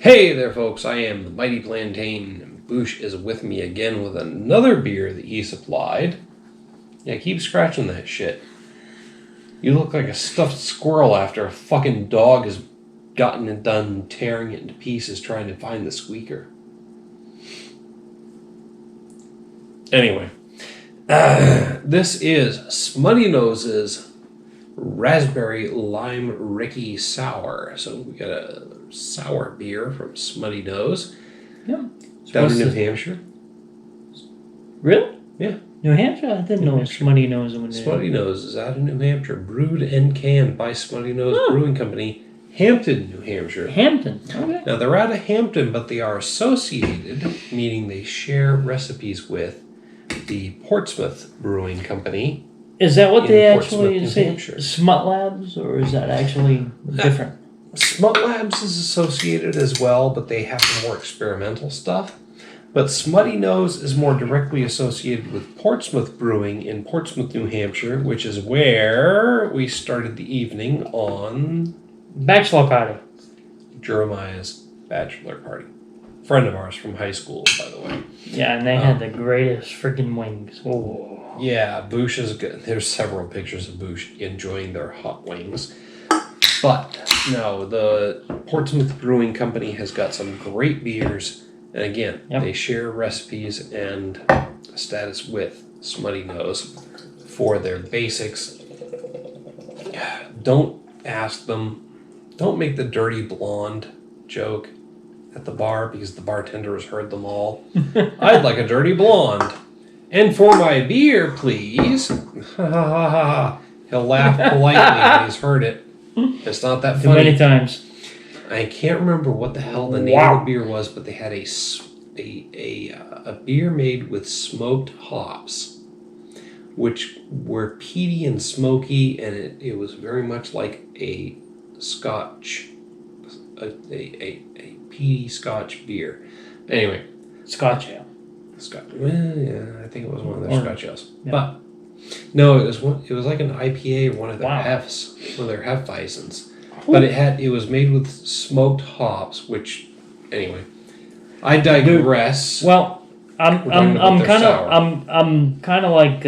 Hey there, folks. I am the Mighty Plantain, and Boosh is with me again with another beer that he supplied. Yeah, keep scratching that shit. You look like a stuffed squirrel after a fucking dog has gotten it done tearing it into pieces trying to find the squeaker. Anyway, this is Smuttynose Raspberry Lime Rickey Sour. So we got a sour beer from Smuttynose. Yeah. Down in New Hampshire. Really? Yeah. New Hampshire? I didn't know Smuttynose was there. Smuttynose is out of New Hampshire. Brewed and canned by Smuttynose Brewing Company, Hampton, New Hampshire. Hampton. Okay. Now, they're out of Hampton, but they are associated, meaning they share recipes with the Portsmouth Brewing Company. Is that what they actually New say? Hampshire. Smut Labs? Or is that actually different? Smut Labs is associated as well, but they have more experimental stuff. But Smuttynose is more directly associated with Portsmouth Brewing in Portsmouth, New Hampshire, which is where we started the evening on Bachelor party. Jeremiah's bachelor party. Friend of ours from high school, by the way. Yeah, and they had the greatest freaking wings. Oh. Yeah, Boosh is good. There's several pictures of Boosh enjoying their hot wings. But, no, the Portsmouth Brewing Company has got some great beers. And again, they share recipes and status with Smuttynose for their basics. Don't ask them. Don't make the dirty blonde joke at the bar because the bartender has heard them all. I'd like a dirty blonde. And for my beer, please. He'll laugh politely when he's heard it. It's not that funny. Too many times. I can't remember what the hell the name of the beer was, but they had a beer made with smoked hops, which were peaty and smoky, and it was very much like a Scotch, a peaty Scotch beer. Anyway, Scotch ale. Well, yeah, I think it was one of their Scotch ales, but no, it was like an IPA, one of their Hefs, one of their Hefeweizens. But it was made with smoked hops, which, anyway, I digress. Well, I'm kind of like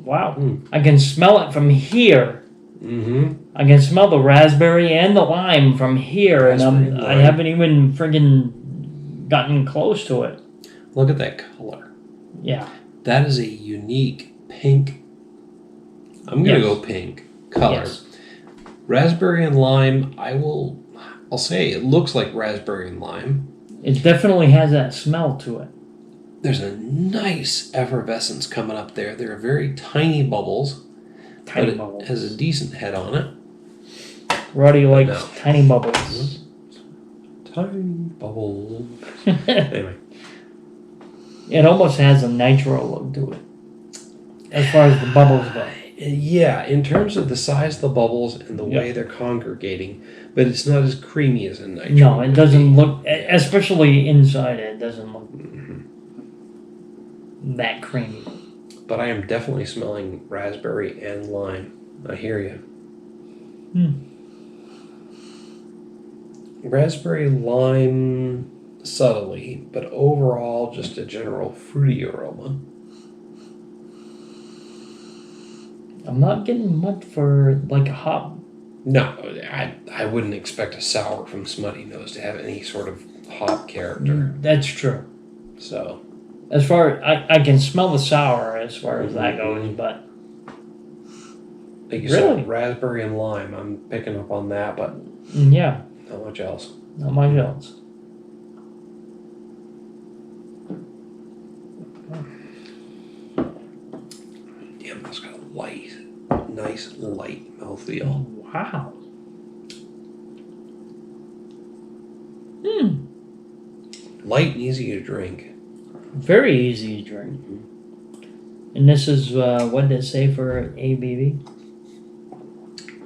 wow. I can smell it from here. Mm-hmm. I can smell the raspberry and the lime from here, and I haven't even friggin' gotten close to it. Look at that color. Yeah, that is a unique pink. I'm gonna go pink color. Yes. Raspberry and lime, I'll say it looks like raspberry and lime. It definitely has that smell to it. There's a nice effervescence coming up there. They're very tiny bubbles. Tiny but bubbles. It has a decent head on it. Roddy likes tiny bubbles. Tiny bubbles. Anyway. It almost has a nitro look to it. As far as the bubbles go. Yeah, in terms of the size of the bubbles and the way they're congregating, but it's not as creamy as a nitro. No, it doesn't look, especially inside it doesn't look that creamy. But I am definitely smelling raspberry and lime. I hear you. Raspberry, lime, subtly, but overall just a general fruity aroma. I'm not getting much for like a hop. No, I wouldn't expect a sour from Smuttynose to have any sort of hop character. That's true. So, as far I can smell the sour as far as that goes, but like you said, raspberry and lime. I'm picking up on that, but not much else. Not much else. Damn, that's got a nice light mouthfeel. Wow. Light and easy to drink. Very easy to drink. And this is, what did it say for ABV?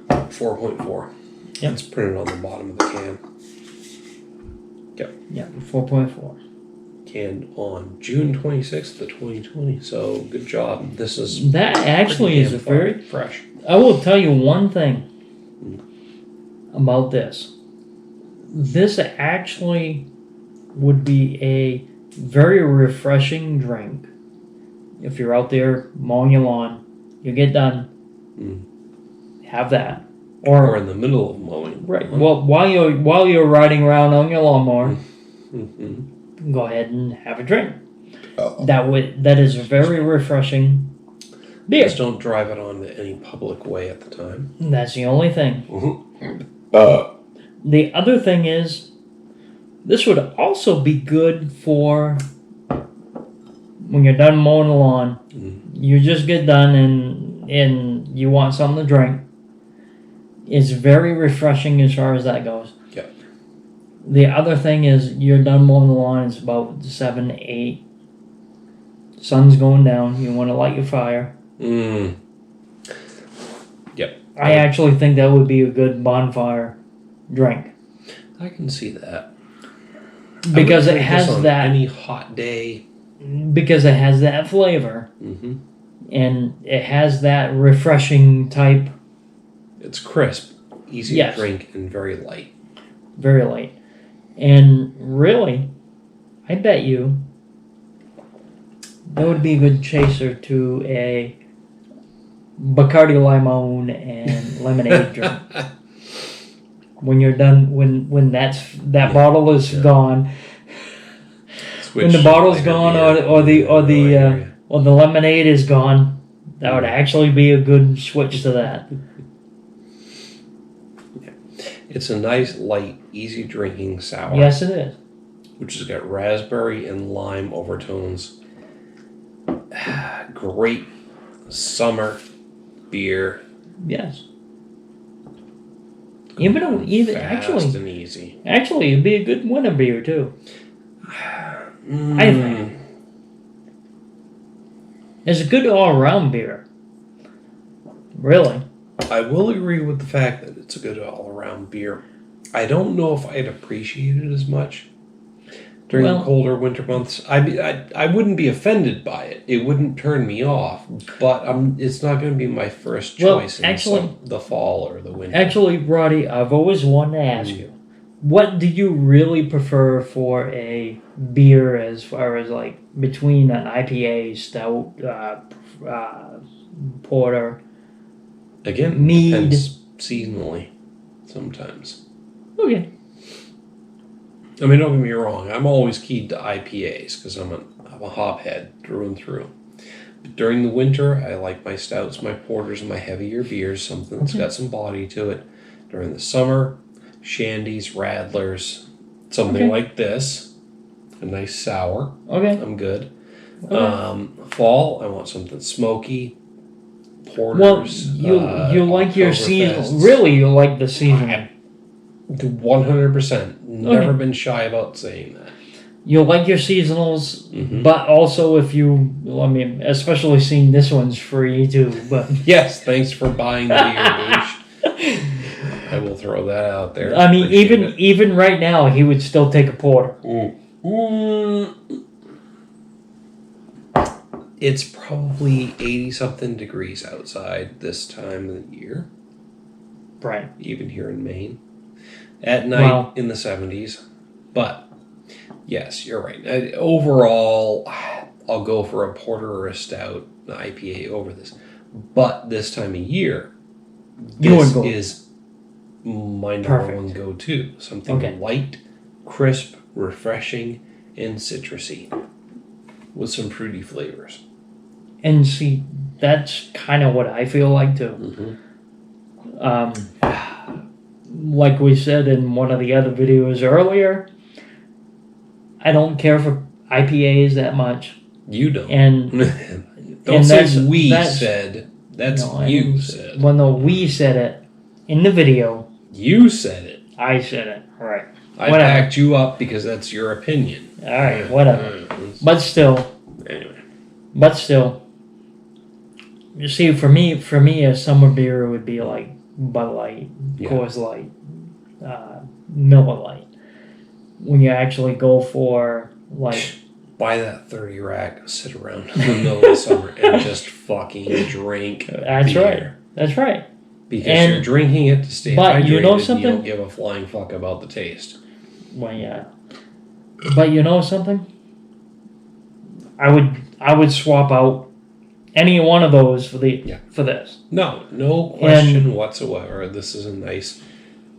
4.4. Yep. It's printed on the bottom of the can. Yep. Yeah, 4.4. Canned on June 26th of 2020. So, good job. That actually is very fresh. I will tell you one thing about this. this actually would be a very refreshing drink. If you're out there mowing your lawn, you get done, have that. Or in the middle of mowing. Right. Well, while you're riding around on your lawnmower, go ahead and have a drink. That is very refreshing beer. Just don't drive it on any public way at the time. That's the only thing. The other thing is, this would also be good for when you're done mowing the lawn. You just get done and you want something to drink. It's very refreshing as far as that goes. Yeah. The other thing is, you're done mowing the lawn. It's about 7, 8. Sun's going down. You want to light your fire. Yep. I actually think that would be a good bonfire drink. I can see that. Because it has that. Any hot day. Because it has that flavor. And it has that refreshing type. It's crisp, easy to drink, and very light. Very light. And really, I bet you that would be a good chaser to a Bacardi Limon and lemonade drink. When you're done, when that bottle is gone, when the bottle's gone or the lemonade is gone, that would actually be a good switch to that. It's a nice, light, easy drinking sour. Yes, it is. Which has got raspberry and lime overtones. Great summer beer. Yes. Even fast and easy. Actually, it'd be a good winter beer too. I think it's a good all-around beer. Really. I will agree with the fact that it's a good all-around beer. I don't know if I'd appreciate it as much during the colder winter months. I wouldn't be offended by it. It wouldn't turn me off, but it's not going to be my first choice in the fall or the winter. Actually, Roddy, I've always wanted to ask you, what do you really prefer for a beer as far as like between an IPA, stout, porter? Again, mead. Depends seasonally sometimes. Okay. I mean, don't get me wrong. I'm always keyed to IPAs because I'm a hophead through and through. But during the winter, I like my stouts, my porters, and my heavier beers, something that's got some body to it. During the summer, shandies, radlers, something like this. A nice sour. Okay. I'm good. Okay. Fall, I want something smoky. Well, Porters. you like your seasonal. Really, you like the seasonal. 100%. Never been shy about saying that. You like your seasonals, but also especially seeing this one's free too. But yes, thanks for buying the beer, Boosh. I will throw that out there. I mean, even right now, he would still take a porter. It's probably 80-something degrees outside this time of the year. Right. Even here in Maine. At night in the 70s. But, yes, you're right. Overall, I'll go for a porter or a stout, an IPA over this. But this time of year, this is my number one go-to. Something light, crisp, refreshing, and citrusy. With some fruity flavors. And see, that's kind of what I feel like too. Like we said in one of the other videos earlier, I don't care for IPAs that much. You don't. And don't say we said. That's you said. Well, no, we said it in the video. You said it. I said it. All right. I backed you up because that's your opinion. All right, whatever. But still. Anyway. But still. You see, for me, a summer beer would be like Bud Light, Coors Light, Miller Light. When you actually go for like... Buy that 30 rack, sit around in the middle of summer and just fucking drink That's beer. right. That's right. Because you're drinking it to stay hydrated. You know something? You don't give a flying fuck about the taste. Well, yeah. But you know something? I would swap out any one of those for this. No question whatsoever. This is a nice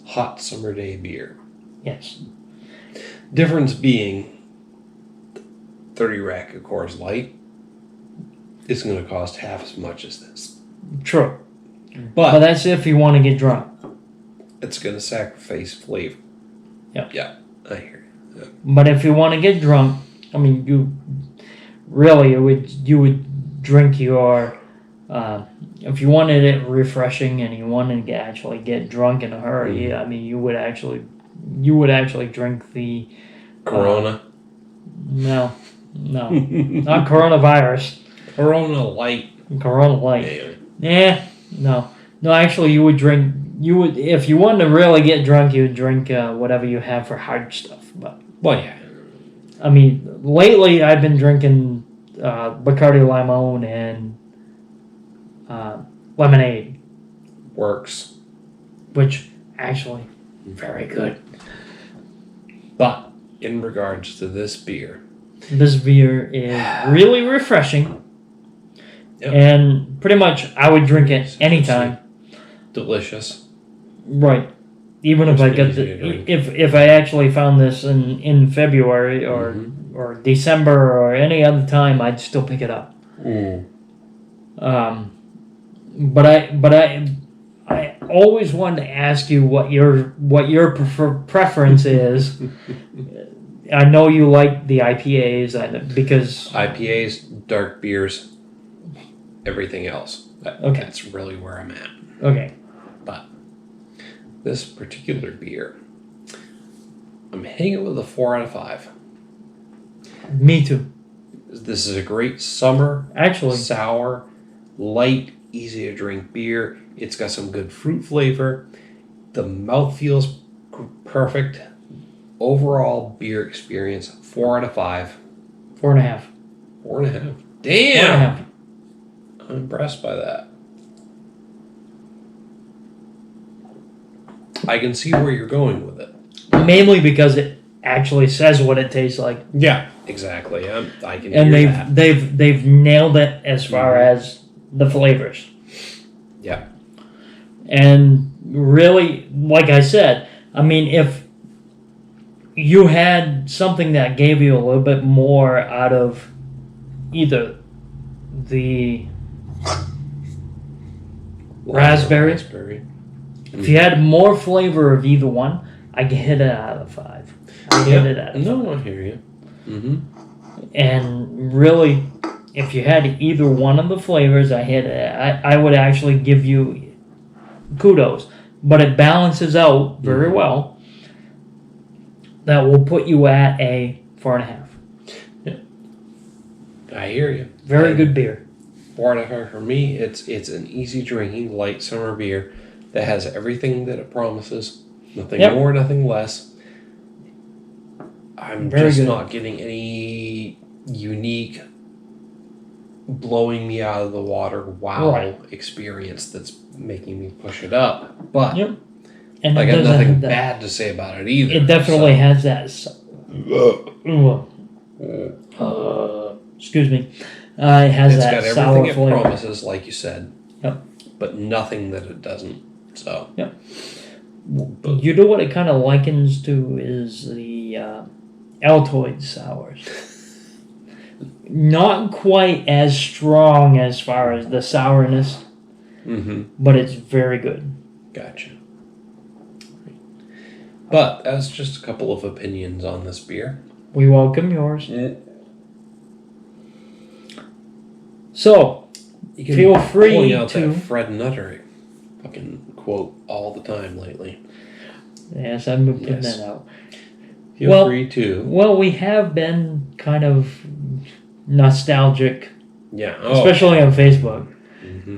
hot summer day beer. Yes. Difference being 30 rack of Coors Light is going to cost half as much as this. True. But But that's if you want to get drunk. it's going to sacrifice flavor. Yep. Yeah, I hear you. But if you want to get drunk, I mean, you would drink your if you wanted it refreshing and you wanted to actually get drunk in a hurry. I mean, you would actually drink the Corona. no, not coronavirus. Corona Light. Corona Light. Anyway. No. Actually, you would if you wanted to really get drunk, you would drink whatever you have for hard stuff. But Well, yeah. I mean, lately I've been drinking Bacardi Limon and lemonade, Works. which actually very good. But in regards to this beer, This beer is really refreshing, Yep. and pretty much I would drink it anytime. delicious. Right. Even if I It's get easy to drink. if I actually found this in February or December or any other time, I'd still pick it up. But I always wanted to ask you what your preference is. I know you like the IPAs because IPAs, dark beers, everything else. Okay. That's really where I'm at. okay. But this particular beer, I'm hanging with a 4 out of 5. Me too. This is a great summer, Actually, sour, light, easy to drink beer. It's got some good fruit flavor. The mouth feels perfect. Overall beer experience, 4 out of 5. 4.5. 4.5. Damn! 4.5. I'm impressed by that. I can see where you're going with it. Mainly because it actually says what it tastes like, Yeah, exactly. I can and hear that. they've nailed it as far as the flavors. Yeah. And really, like I said, I mean, if you had something that gave you a little bit more out of either the raspberry, if you had more flavor of either one, I could hit it out of 5. I hit it out of 5. No, I hear you. Mm-hmm. And really, if you had either one of the flavors, I would actually give you kudos. But it balances out very well. That will put you at a 4.5. I hear you. Very good beer. 4 out of 5 for me. It's an easy drinking, light summer beer that has everything that it promises. Nothing more, nothing less. I'm Very just good. not getting any unique, blowing me out of the water wow experience that's making me push it up. But And I it got doesn't nothing have that. bad to say about it either. It definitely has that. Excuse me. It has It's that got sour everything it flavor. promises, like you said. Yep. But nothing that it doesn't. So. Yep. You know what it kind of likens to is the Altoid sours. Not quite as strong as far as the sourness, but it's very good. Gotcha. But that's just a couple of opinions on this beer. We welcome yours. So, You can feel free point out to. that Fred Nutter fucking quote all the time lately. Yes, I've been putting Yes. that out. Feel free to. Well, we have been kind of nostalgic, Yeah. especially on Facebook, Mm-hmm.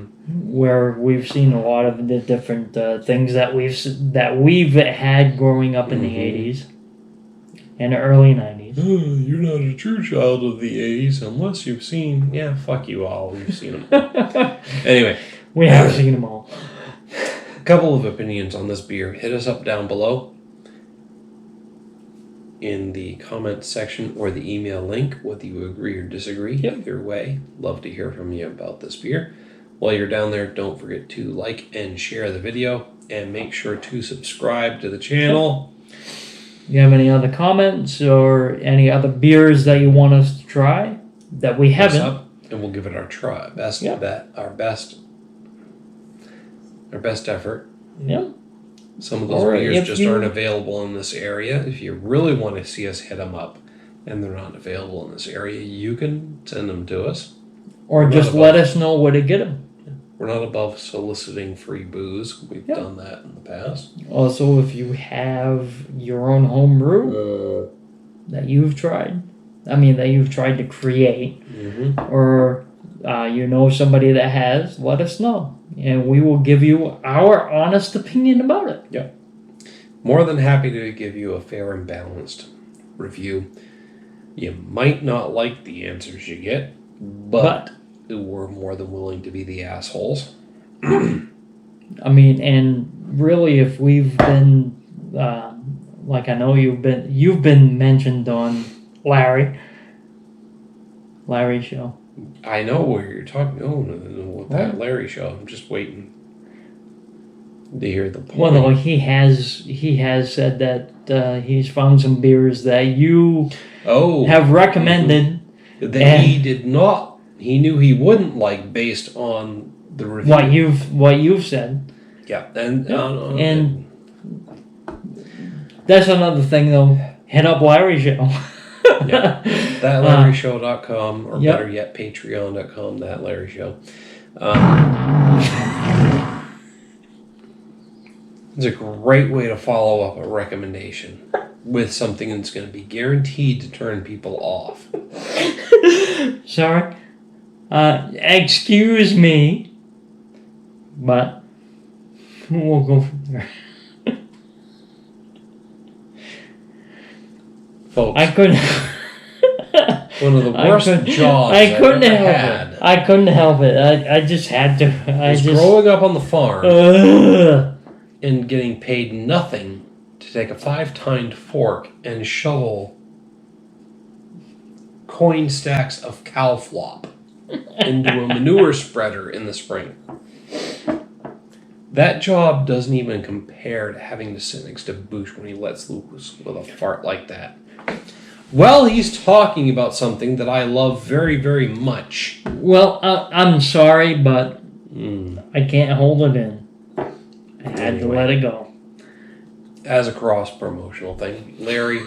where we've seen a lot of the different things that we've had growing up in the '80s and the early '90s. You're not a true child of the 80s unless you've seen. Yeah, fuck you all. We've seen them. Anyway. We have seen them all. A couple of opinions on this beer. Hit us up down below. in the comment section or the email link, whether you agree or disagree. Yep. Either way, love to hear from you about this beer. While you're down there, don't forget to like and share the video, and make sure to subscribe to the channel. You have any other comments or any other beers that you want us to try that we haven't? Up, and we'll give it our try, best effort. Yeah. Some of those beers just aren't available in this area. If you really want to see us hit them up and they're not available in this area, you can send them to us. Or just let us know where to get them. We're not above soliciting free booze. We've done that in the past. Also, if you have your own home brew that you've tried, that you've tried to create, or you know somebody that has, let us know. And we will give you our honest opinion about it. Yeah. More than happy to give you a fair and balanced review. You might not like the answers you get, but we're more than willing to be the assholes. And really, if we've been, like I know you've been mentioned on Larry's show. I know where you're talking. With that Larry show. I'm just waiting to hear the point. Well, no, he has said that he's found some beers that you have recommended that he did not. He knew he wouldn't like based on the review. What you've said. Yeah, and that's another thing though. Hit up Larry's show. Yeah, thatlarryshow.com, or better yet, patreon.com, thatlarryshow. It's a great way to follow up a recommendation with something that's going to be guaranteed to turn people off. Sorry. Excuse me, but we'll go from there. Folks, I couldn't. One of the worst jobs I couldn't I've ever help had. it. I couldn't help it. I just had to. Growing up on the farm and getting paid nothing to take a 5-tined fork and shovel coin stacks of cow flop into a manure spreader in the spring. That job doesn't even compare to having to sit next to Boosh when he lets loose with a fart like that. Well, he's talking about something that I love very, very much. Well, I'm sorry, but I can't hold it in. I had to let it go. As a cross-promotional thing, Larry,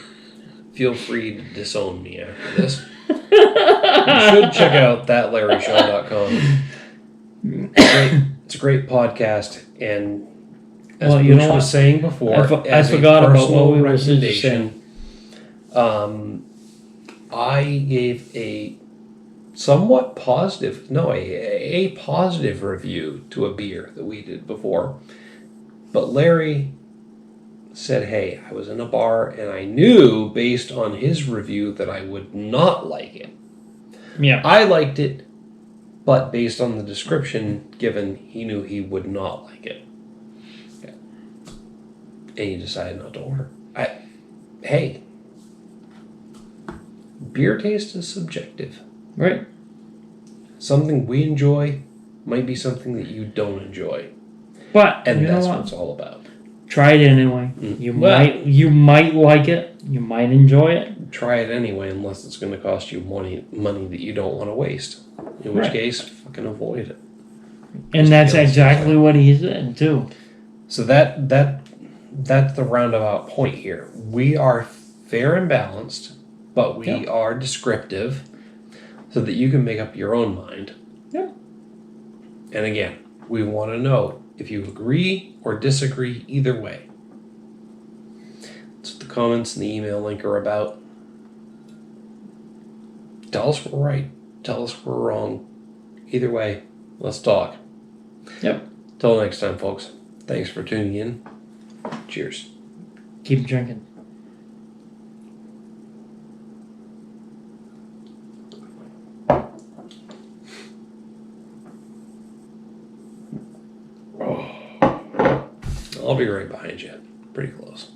feel free to disown me after this. You should check out thatlarryshow.com. It's a great podcast, and as Boosh was saying before, I forgot about what we were saying. I gave a somewhat positive, a positive review to a beer that we did before. But Larry said, hey, I was in a bar and I knew based on his review that I would not like it. Yeah. I liked it, but based on the description given, he knew he would not like it. Yeah. And he decided not to order. Hey, beer taste is subjective. Right. Something we enjoy might be something that you don't enjoy. But and that's what it's all about. Try it anyway. You might like it. You might enjoy it. Try it anyway, unless it's going to cost you money that you don't want to waste. In which case, fucking avoid it. And that's exactly what he said too. So that's the roundabout point here. We are fair and balanced, but we are descriptive, so that you can make up your own mind. Yeah. And again, we want to know if you agree or disagree either way. That's what the comments and the email link are about. Tell us we're right. Tell us we're wrong. Either way, let's talk. Yep. Till next time, folks. Thanks for tuning in. Cheers. Keep drinking. I'll be right behind you. Pretty close.